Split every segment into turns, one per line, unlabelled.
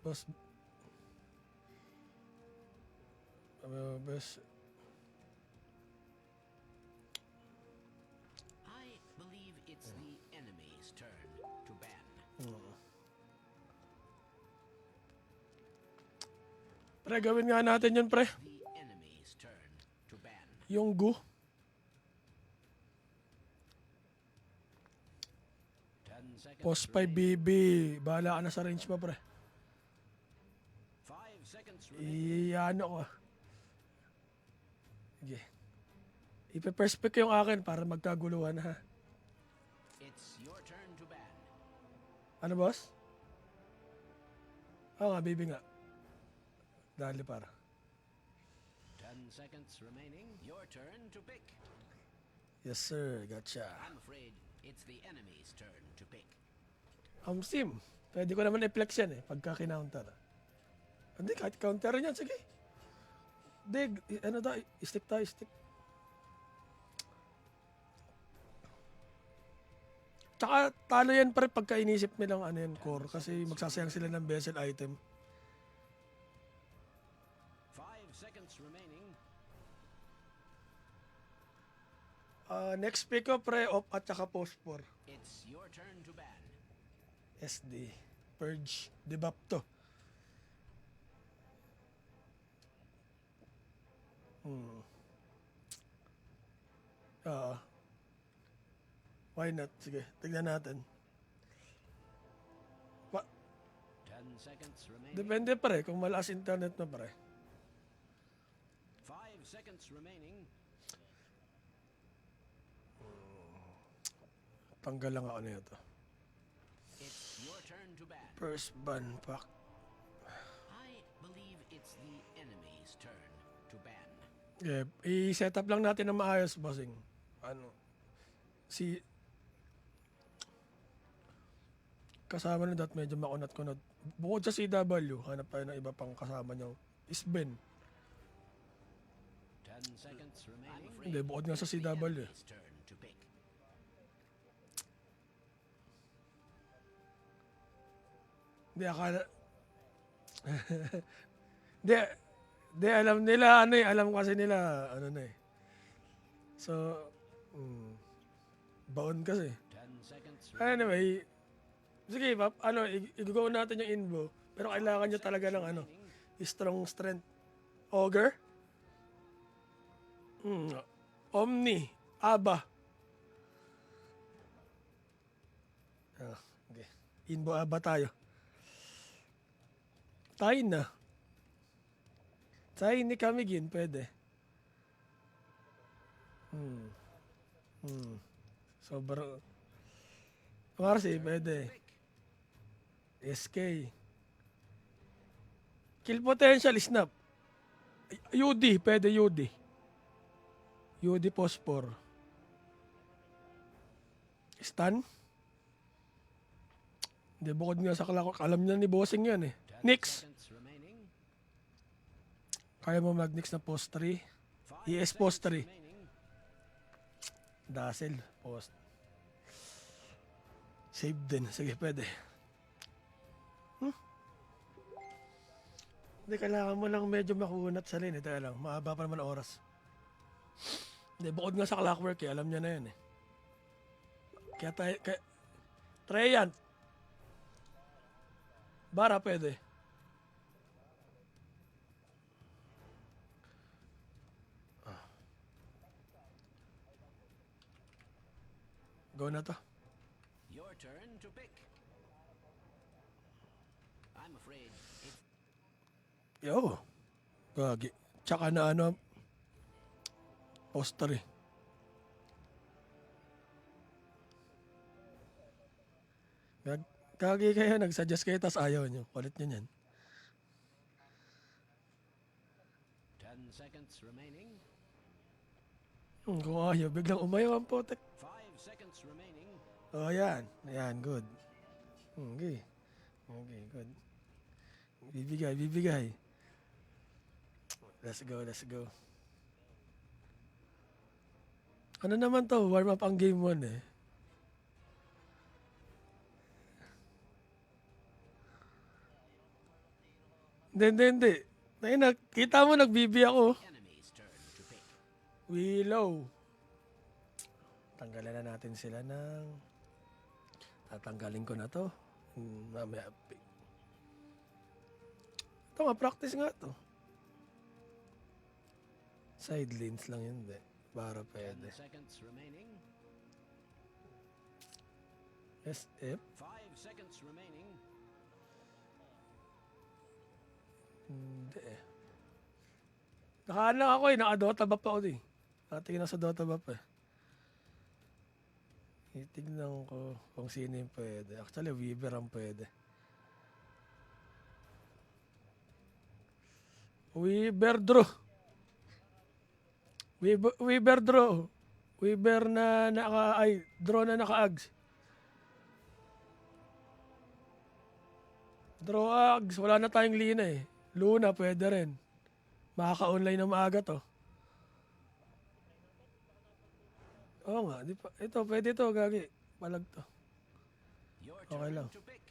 Boss. Boss.
I believe it's the enemy's turn to ban.
Pre, gawin nga natin yun, pre.
The enemy's turn to ban.
Yung Gu.
10 seconds.
Post 5 BB. Bahala ka na sa range mo, pre.
5 seconds remaining.
Iano ko. Sige. Ipe-perspect yung akin para magkaguluhan, ha.
It's your turn to ban.
Ano, boss? Oo nga, BB nga. Dali para.
10 seconds remaining. Your turn to pick.
Yes, sir. Gotcha.
I'm afraid it's the enemy's turn to pick.
Sim. Pwede ko naman i-flex yan eh, pagka kinounter. Hindi, kahit counter yan, sige. Hindi, ano daw, stick tayo, stick. Tsaka talo yan pa rin pagka inisip nilang ano yan, core, kasi magsasayang sila ng vessel item.
5 seconds remaining.
Next pick ko, pre, off at saka post 4.
It's your turn to ban.
SD. Purge. Debuff to. Why not? Sige, tignan natin.
10 seconds remaining.
Depende pare, kung malakas internet na pare.
5 seconds remaining.
Tanggal lang ako nito.
It's your turn to ban.
First ban pack.
I believe it's the enemy's turn to ban.
Yeah, i-set up lang natin ng maayos, bossing. Ano? Kasama na dat medyo makunat-kunat. Bukod sa CW, hanap tayo ng iba pang kasama niyang Isben.
10 seconds remaining.
Hindi, bukod nga sa CW.
Enemy's turn to pick.
Hindi, akala... Hindi, alam nila, ano eh, alam kasi nila, ano na eh. So, baon kasi.
10 seconds remaining.
Anyway, sige, Pap, ano, i-go natin yung invo. Pero kailangan nyo talaga ng ano, strong strength. Ogre? Omni. Aba. Okay. Invo Aba tayo. Tayo na. Tayo ni Kamigin, pwede. Sobrang... Marcy, pwede. SK. Kill potential, snap. UD, pwede UD. UD phosphor. Stun? Hindi, bukod nga sa kalakok. Alam niya ni bossing yan eh.
10
Nix.
seconds remaining.
Kaya mo mag-nix na post 3.
5
ES post
seconds
3.
remaining.
Dazzle, post. Save din. Sige, pwede. Hindi, kailangan mo lang medyo makunat sa lane. Ito lang, mahaba pa naman ang oras. Hindi, bukod nga sa clockwork eh. Alam niya na yun eh. Kaya tayo, try yan. Bara, pwede. Go na to.
Your turn to pick. I'm afraid it's
Yo. Gagi. Tsaka na ano, poster eh. Gagi kayo, nag-suggest kayo, tas ayaw nyo. Kulit nyo yan.
10 seconds remaining.
Kung ayaw, biglang umayaw ang potek.
5 seconds remaining.
Oh, yan. Yan, good. Okay. Okay, good. Bibigay, bibigay. Let's go, let's go. Ano naman to? Warm up ang game 1 eh. Hindi. Ayun, kita mo, nagbibi ako.
Enemy's turn to pick.
Willow. Tanggalan na natin sila ng... Tatanggalin ko na to. Mamaya. Ito nga, practice nga to. Side lanes lang yun, de. Para
10
pwede.
seconds remaining.
SF?
5 seconds remaining.
Hindi eh. Nakaano ako eh, naka-Dota Buff ako eh. Nakatingin ako sa Dota Buff eh. Itignan ko kung sino yung pwede. Actually, Weaver ang pwede. Weaver draw. Weaver draw. Weaver na draw na naka-ags. Draw ags. Wala na tayong Lina eh. Luna pwede rin. Makaka-online na maaga to. Oo nga, di pa. Ito, pwede to, gagi. Palag to.
Your
Okay
turn
lang.
to pick.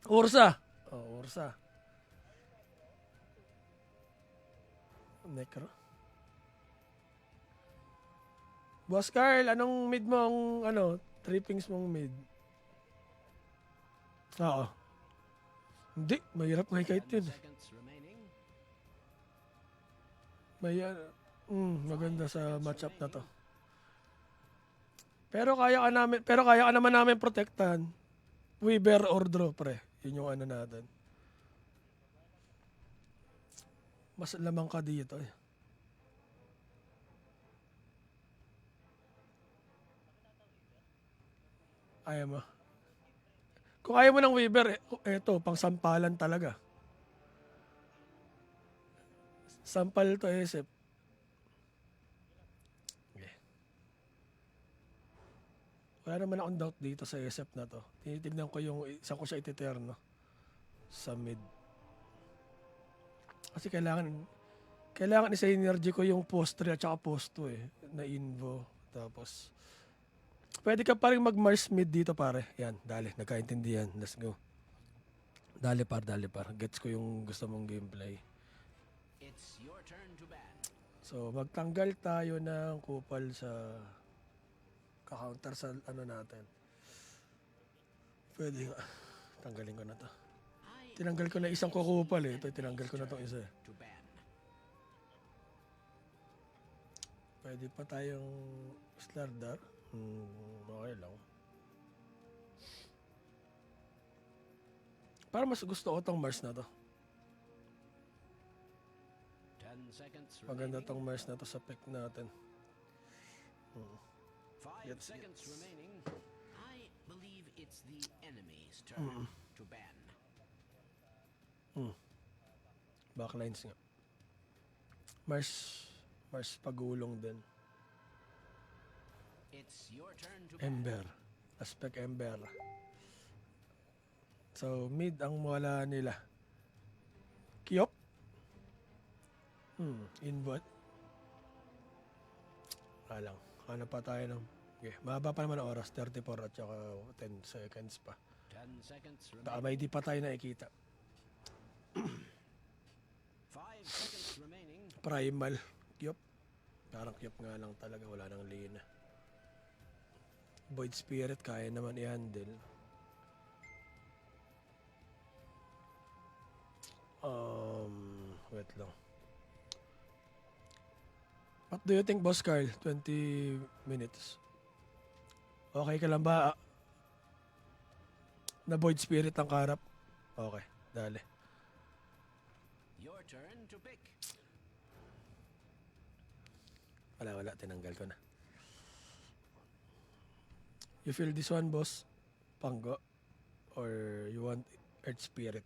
Ursa. Oh, Ursa. Necro. Boss Carl, anong mid mo ang trippings mong mid? Oo. Hindi, mahirap nga kahit
10
yun.
seconds remaining.
May, maganda sa matchup na to. Pero kaya ka naman namin protektahan. Weaver or draw, pre. Yun yung natin. Mas lamang ka dito eh. Ayaw mo. Kung ayaw mo ng Weaver, eto, pang sampalan talaga. Sampal to, SF. Okay. Wala naman akong doubt dito sa SF na to. Tinitignan ko yung saan ko siya ititerno. Sa mid. Kasi kailangan isa-energy ko yung post 3 at saka post 2 eh. Na invo. Tapos, pwede ka pa rin mag-Mars mid dito pare. Yan, dali. Nagkaintindihan. Let's go. Dali par. Gets ko yung gusto mong gameplay.
It's your turn to ban.
So, magtanggal tayo ng kupal sa ka-counter sa natin. Pwede nga. Tanggalin ko na to. Tinanggal ko na isang kukupal eh. Ito, tinanggal ko na itong isa eh.
To ban.
Pwede pa tayong Slardar. Okay lang. Para mas gusto ko tong Mars na to.
10 seconds
Maganda
remaining.
tong Mars na to sa pick natin.
5
Gets.
seconds remaining. I believe it's the enemy's turn to ban.
Backlines nga. Mars pagulong din.
It's your turn to ban.
Ember. Aspect Ember. So, mid ang wala nila. Kyop. Inbot. Lang. Ano pa tayo ng... Okay. Mahaba pa naman ang oras. 34 at saka 10 seconds pa.
10 seconds
Baka
remaining.
may di pa tayo nakikita.
5 seconds remaining.
Primal. Kyop. Parang Kyop nga lang talaga. Wala nang Lina. Void Spirit kaya naman i-handle. Wait lang. What do you think, Boss Carl? 20 minutes. Okay ka lang ba? Na Void Spirit ang karap? Okay, dali.
Your turn to pick.
Wala. Tinanggal ko na. You feel this one, boss? Panggo? Or you want Earth Spirit?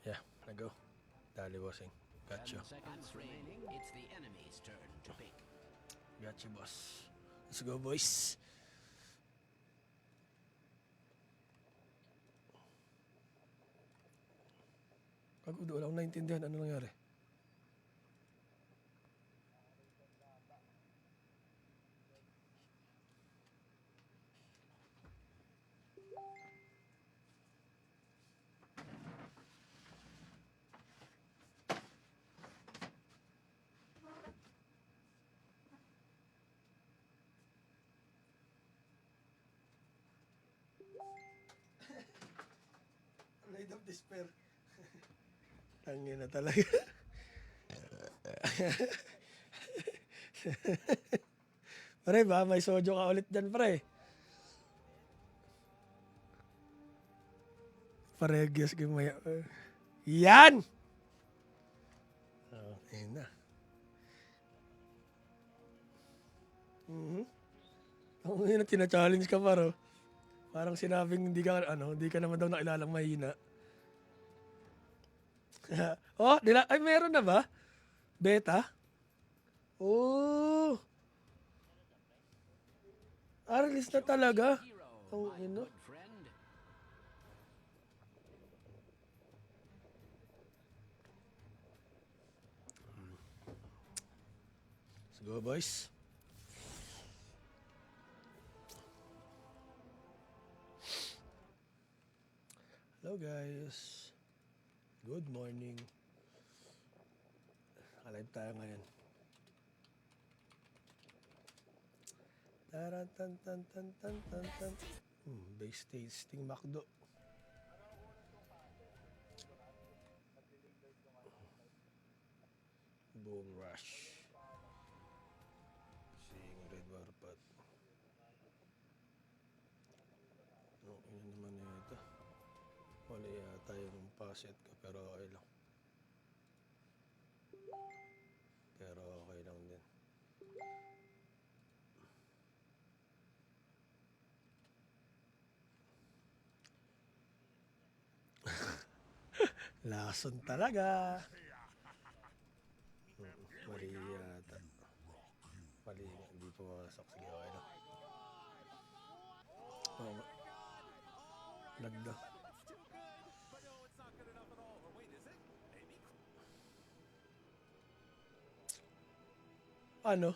Yeah, go. Dali, bossing.
10
Gotcha.
seconds remaining. It's the enemy's turn to pick.
Gotcha, boss. Let's go, boys. Pagod, wala akong naintindihan. Ano nangyari? despair. Tangin na talaga. Pare ba, may sojo ka ulit dyan, pre. Pare, guess ko may... yan! Oh, ayun na. Ang ina, tina-challenge ka paro. Parang sinabing hindi ka naman daw nakilalang mahina. Oh, ay meron na ba? Beta? Oh. Release na talaga.
Hero,
Ang
my
ina.
good friend.
Let's go, boys. Hello, guys. Good morning. Alive tayo ngayon. Taran tan tan tan tan tan tan. Base tasting McDo. Boom rush. Seeing red warpat. Okay naman ito. Wala yata yung paset ko pero okay lang. Pero okay lang din. Lason talaga. Mali yata. Mali nga, hindi pumasok. Sige, okay lang. Oo nga. Lagda. Ano?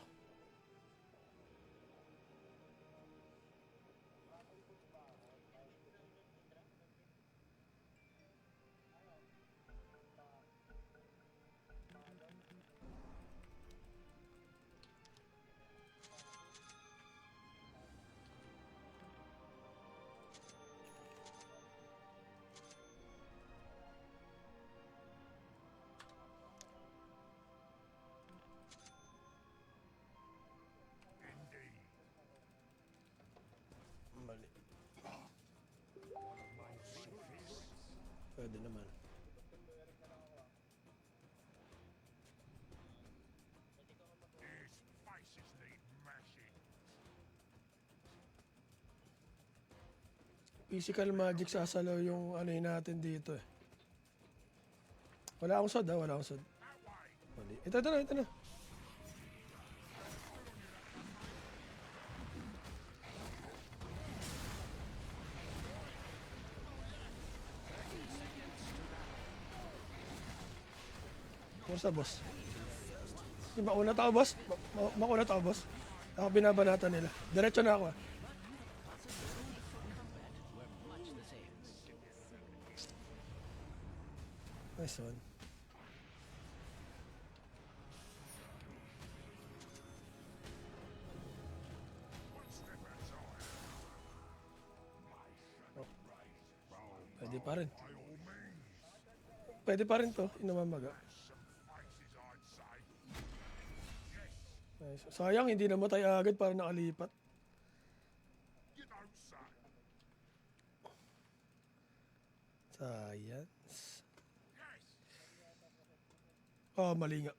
Mali. Pwede naman. Physical magic sasalaw yung ano yun natin dito eh. Wala akong sod wala akong sod. Mali. Ito na, ito na. Kumusta, boss? Yung mauna tao, boss? Mauna tao, boss? Ako binabanatan nila. Diretso na ako.
Much the same.
Nice one. Oh. Pwede pa rin. Pwede pa rin to. Inamamaga. Nice. Sayang, hindi namatay agad para nakalipat. Science. Oh, mali nga.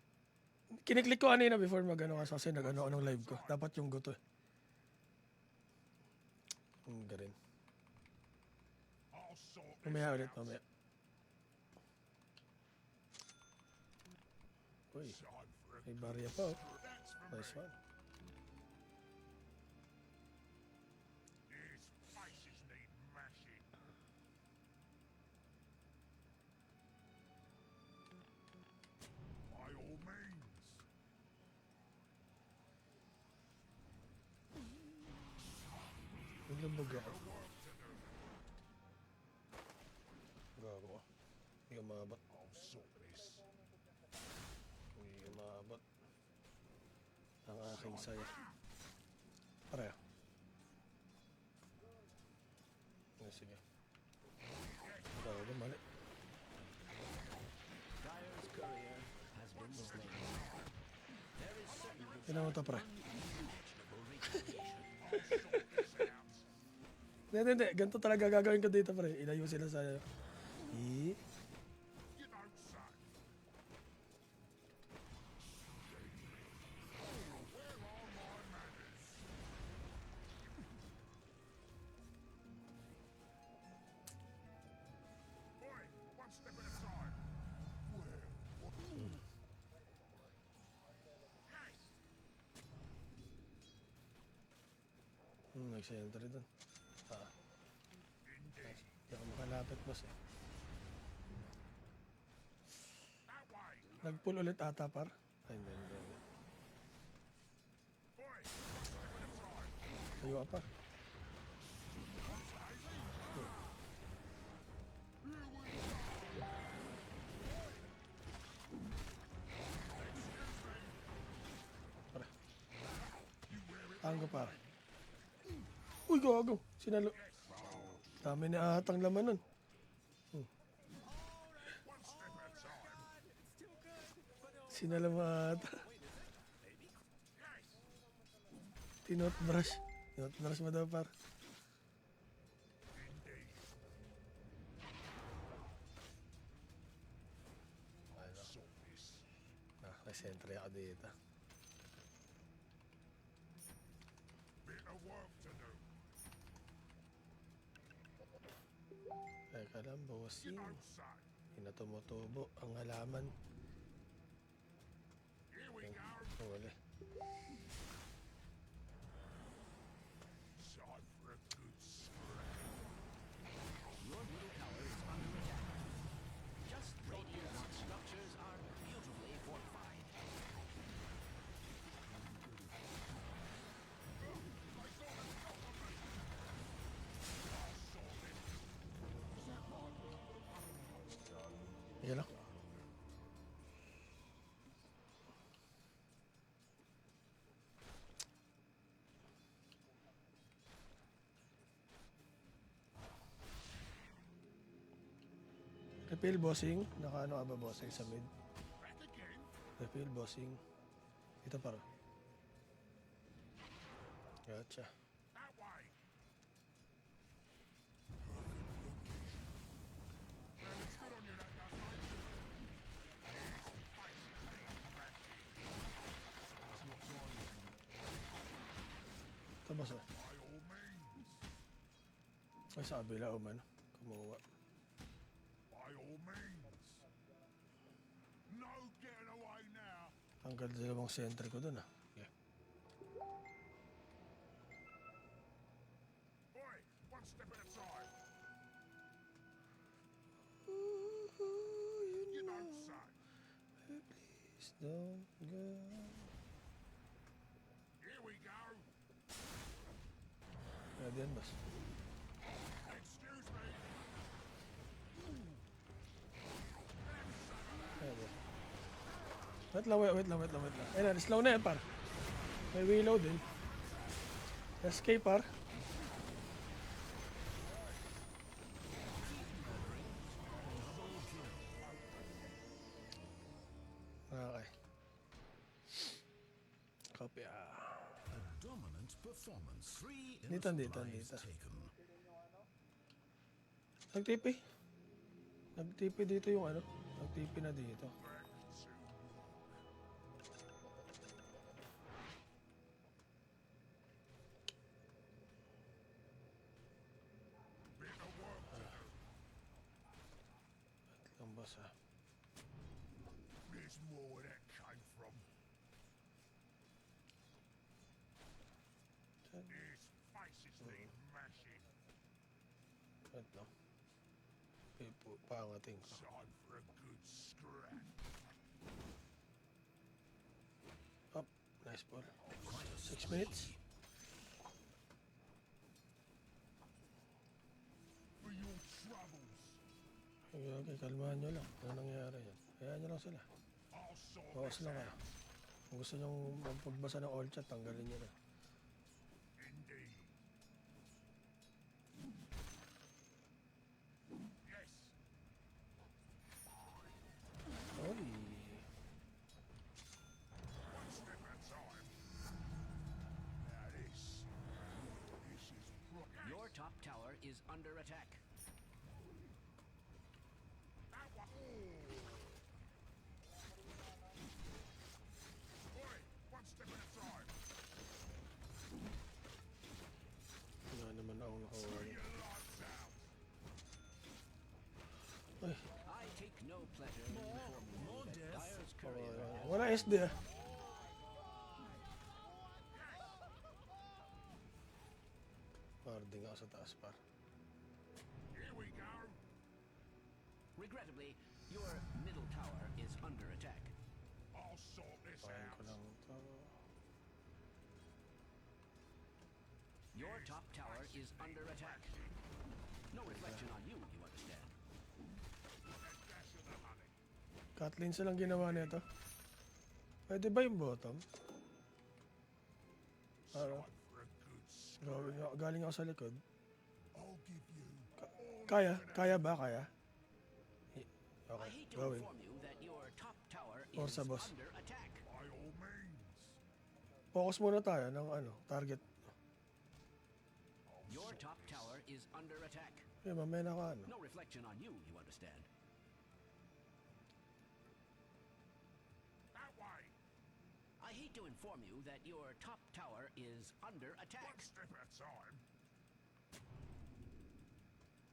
Kiniklik ko kanina before mag-ano kasi nag-ano ng live ko. Dapat yung guto eh. Ang garin. Mamaya ulit, mamaya. Uy, may barya pa oh. Nice one. Nilubog ako. Gago ko. Hindi ka maabot. Hindi ka maabot. Ang aking saya. Pareho. Sige. Gago, mali. Tinan mo to, pre.
unimaginable retaliation.
Hindi. Ganito talaga gagawin ko dito, pre. Ilayo sila sa'yo. Eh? Nag-sentry dun. Hindi ako makalapit, boss eh. Nag-pull ulit ata, par. Ay, hindi. Tayo ka, par. Para. Anggo, par. Uy, gago. Sinalo. Dami na atang laman nun. Sinalo mo ata. Tinotbrush. Tinotbrush mo daw, par. May sentry ako dito. Teka lang, bossing. Hindi na tumutubo ang halaman. Huli.
Your middle tower is under attack. Just Radiant's structures are beautifully fortified.
Yan lang. Refill, bossing. Nakaano ka ba, bossing, sa mid? Refill, bossing. Ito para. Gotcha. Ito, boss, oh. Ay, sa kabila, man. Kumuha.
By all means. No getting away now.
Tanggal dalawang sentry ko dun, ah. Okay.
Boy, one step at a time. You don't say.
Please don't go.
Here we go.
Pwede yan, boss.
Excuse me.
Pwede. Wait lang. Ayun, slow na yan, par. May reload din. Escape, par. Okay. Copy,
Dominant performance. 3
Dito.
taken.
Nag-TP. Nag-TP dito yung ano. Nag-TP na dito. Lang, boss, ah.
There's more where that came from. His faces need mashing.
Wait lang. Pangating ko.
Time for a good scrap.
Up. Nice ball. 6 minutes.
For your troubles,
Okay, kalmahan nyo lang. Ano nangyari yan? Hayaan nyo lang sila.
I'll sort
Bawas
this
lang kayo.
out.
Kung gusto nyo magbasa ng all chat, tanggalin nyo na.
Indeed. Yes.
Oy.
One step at a time.
under attack.
That one. Oi, one step at a time.
Wala naman akong nakuha.
Your lights out.
Ay,
I take no pleasure in informing you that Dire's courier has
wala SD ah. Parding ako sa taas par.
Here we go.
Regrettably, your middle tower is under attack.
I'll sort this
Pahin ko
out.
lang to.
Your top tower is under attack. No reflection on you, you understand.
And dash of the honey.
Kathleen silang ginawa nito. Pwede ba yung bottom? Ano?
Time for a good
Galing ako sa likod.
I'll give you
Kaya? Kaya ba? Kaya?
I
Okay,
hate to
gawin.
inform you that your top tower
Or
is
sa boss.
under attack.
by all means.
Focus muna tayo ng ano, target.
Your top tower is under attack.
Okay, mamaya na ako ano.
No reflection on you, you understand.
That way.
I hate to inform you that your top tower is under attack.
One step at a time.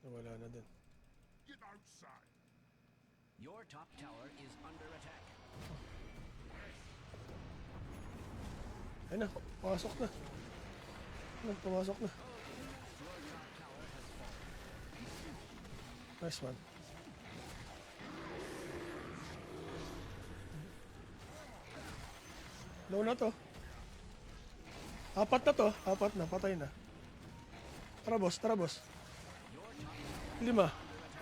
Wala na din.
You don't say.
Your top tower is under attack.
Ayun na, pumasok na. Ayun, pumasok na.
Your top tower has fallen.
Nice one. Low na to. Apat na to. Apat na. Patay na. Tara boss. Tara boss. 5.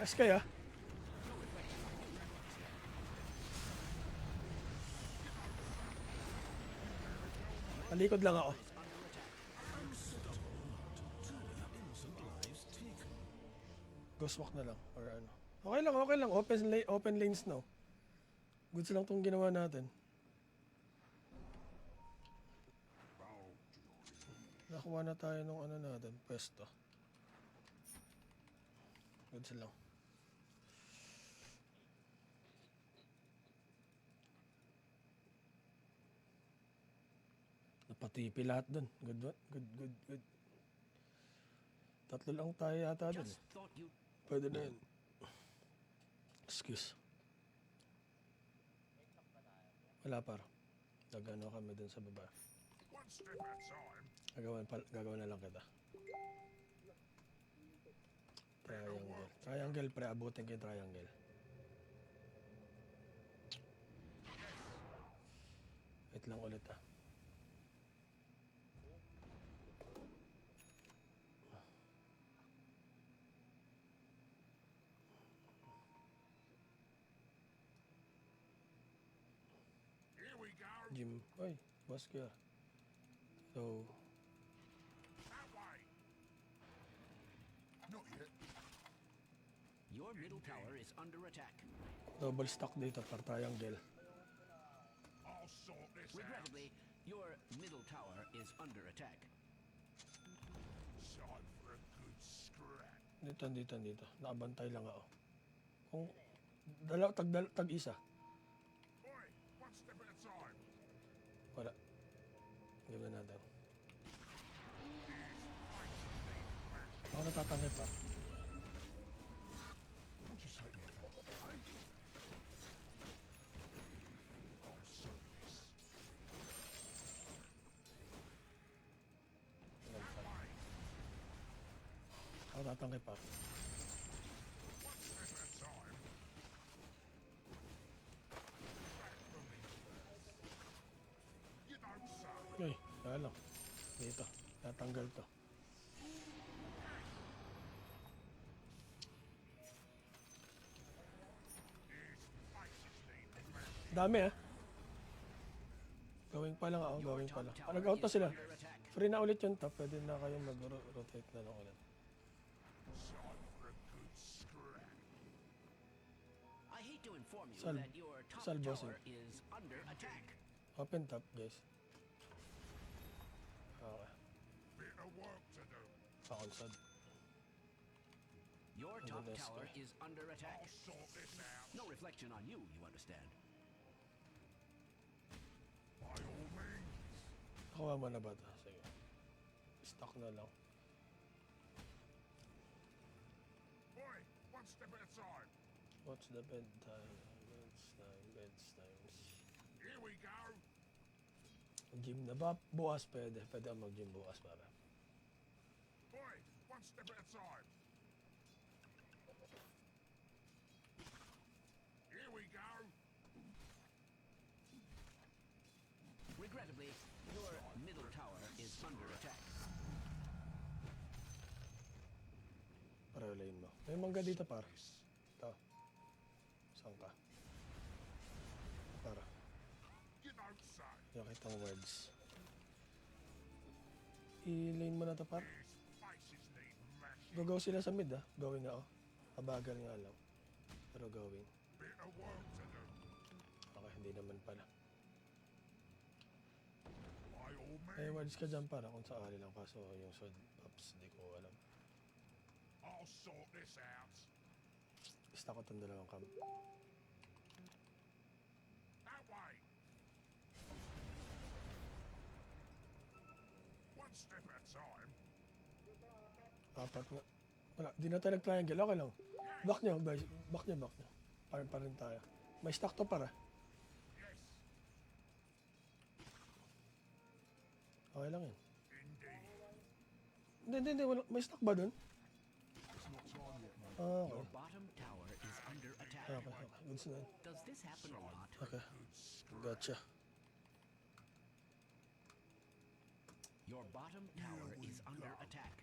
Ayos kaya. Malikod lang ako. Ghost walk na lang. Or ano. Okay lang. Okay lang. Open lanes now. Goods lang tong ginawa natin. Nakuha na tayo nung ano natin, pwesto. Goods lang. Napatipi lahat dun. Good. Tatlo lang tayo yata dun.
Just thought you
Pwede na yun. Excuse. Wala par. Nagano kami dun sa baba.
One step at a time.
Gagawin na lang kita. Triangle. Triangle pre, abutin ko yung triangle. Wait lang ulit ah.
Here we go.
Jim. Ay, boss ka. So,
That way. Not yet.
your middle tower is under attack.
double stack dito para triangle.
I'll sort this out.
Regrettably, your middle tower is under attack.
Time for a good scrap.
Dito. Nakabantay lang ako. Kung tag-isa.
Oi, one step at a time.
Wala. Gawin natin. Ako natatangit pa.
What you say? I'll sort this.
Ako tatangit pa.
One step at a time. Back from me. You don't say.
Okay, kaya lang. Dito. Natanggal to.
His faces need mending.
Dami ah. Gawin pa lang ako.
Your
Gawin pa
top
lang.
tower
Nag-out na
is
sila.
under attack.
Free na ulit yung top. Pwede na kayong mag-rotate na lang ulit.
Time for a good scrap.
I hate to inform you
Sal-
that your top
sal bossing.
tower is under attack.
Open top, guys. Okay.
Bit of work to do.
Pakonsad.
Your top
let's
tower
go.
is under attack.
I'll sort this out.
No reflection on you, you understand.
By all means.
Nakuha mo na ba ito? Sige. Stock na lang.
Boy, one step at a time.
What's the bedtime? Bedtimes.
Here we go.
Gym na ba? Bukas pwede. Pwede ako mag-gym bukas para.
Boy, one step at a time. Here we go.
Regrettably, your middle tower is under attack.
Para lane mo. May mangga dito par. Ito. Saan ka? Para.
You don't say.
Yung kitang words. I-lane mo na to par.
His faces need mashing.
Go sila sa mid ah. Going ako. Kabagal nga lang. Pero going.
Bit of work to do.
Okay, hindi naman pala.
By all
May
means.
words ka dyan para kung sakali lang. Kaso yung sword pops, di ko alam.
I'll sort this out.
Basta ko itong dalawang camp.
That way. One step at a time.
Apat nga. Wala, di na tayo nag-triangle. Okay lang. Back nyo, guys. Back nyo. Pa rin tayo. May stack to para.
Yes,
Okay lang yun.
indeed.
Hindi. Wala. May stack ba dun? Ah, okay.
Your bottom tower is under attack.
Okay. Goods na yun.
Does this happen a lot?
Okay. Gotcha.
Your bottom tower is under attack.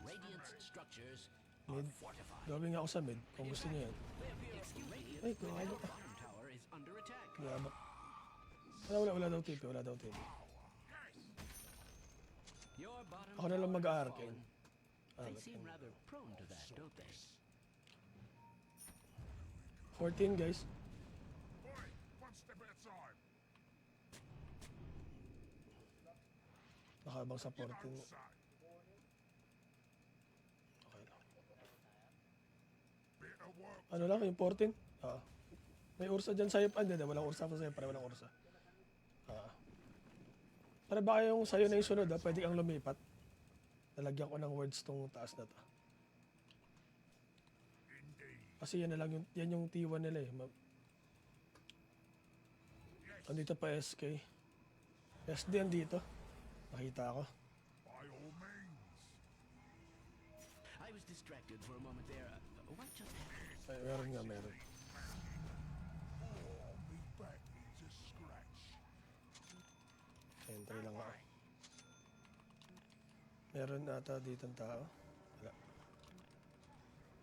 Radiant's structures are
Mid.
fortified.
Gawin nga ako sa mid. Kung gusto niyo yan.
Excuse me.
Ay,
Your
gago.
bottom tower is under attack.
Yabak. Wala daw TP. Wala daw TP.
Your bottom
Ako na lang
tower has
mag-arcane.
fallen. They seem rather prone to that, don't they?
14 guys.
Boy, one step at a time.
Nakabang sa
You
14.
don't say.
Okay lang.
Bit of work.
Ano lang yung 14? Ah. May ursa dyan sa'yo. Hindi. Walang ursa pa sa'yo. Walang ursa. Ah. Para baka yung sa'yo na yung sunod pwede kang lumipat. Nalagyan ko ng words tong taas na to.
Indeed.
Kasi yan na lang yung, yan yung T1 nila eh. Andito pa SK. SD andito. Nakita ako.
By all means.
I was distracted for a moment there. What just happened?
Ay, meron nga, meron.
Oh, me back needs a scratch.
Entry lang ako. Meron ata dito ang tao. Wala.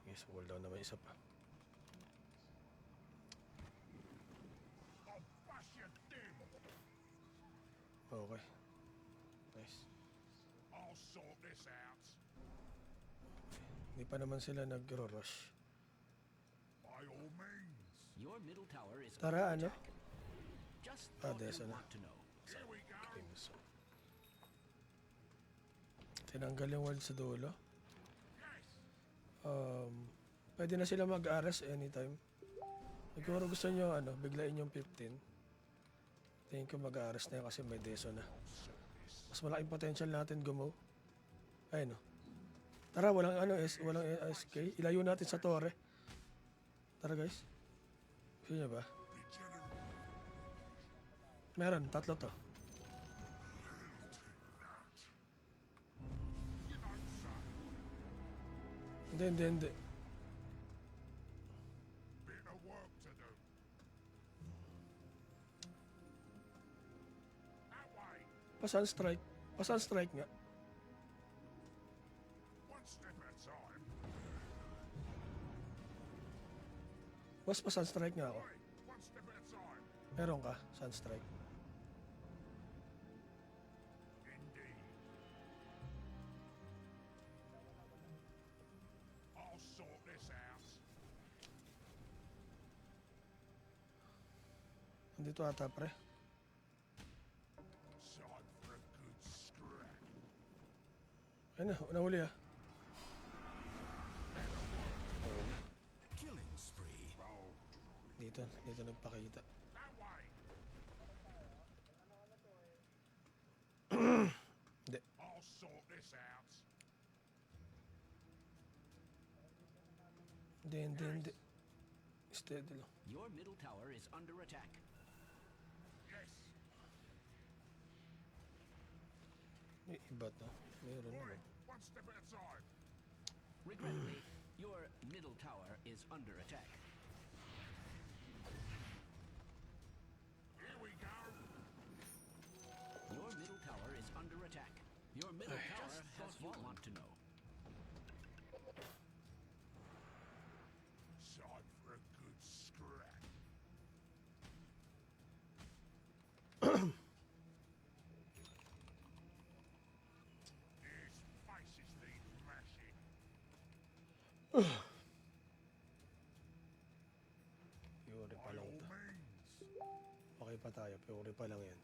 Yes, wall down na may isa pa.
I'll bash you dim.
Okay. Nice.
I'll sort this out.
Hindi pa naman sila nag-rush.
By all means.
Your middle tower is
Tara, ano?
under attack. Just thought
there's
you
ano.
want to know.
Here we go.
Games. Tinanggal yung word sa dulo.
Yes.
Pwede na sila mag-arrest anytime. Siguro gusto nyo, biglain yung 15. Tingin ko mag-arrest na yun kasi may deso na. Mas malaking potential natin gumaw. Ayun no. Tara, walang SK. Ilayo natin sa torre. Tara guys. Gusto nyo ba? Meron, tatlo to. Hindi.
Bit of work to do. That way.
Pasan strike nga.
One step at a time.
Mas pasan strike nga ako.
Boy, one step at a time.
Meron ka, sunstrike.
Indeed. I'll sort this out.
Andito ata pre.
Time for a good scrap.
Ayun na, nahuli ah. Dito nagpakita.
That way.
Hindi.
I'll sort this out.
Hindi. Steady lang.
Your middle tower is under attack.
Yes.
May iba to. Meron
Oi,
naman.
one step at a time.
Regrettably, your middle tower is under attack.
Here we go.
Your middle tower is under attack. Your middle tower has fallen. Want to know.
Time for a good scrap. These faces need mashing.
Pure pa
By
lang
all
to.
means.
Okay pa tayo. Pure pa lang yan.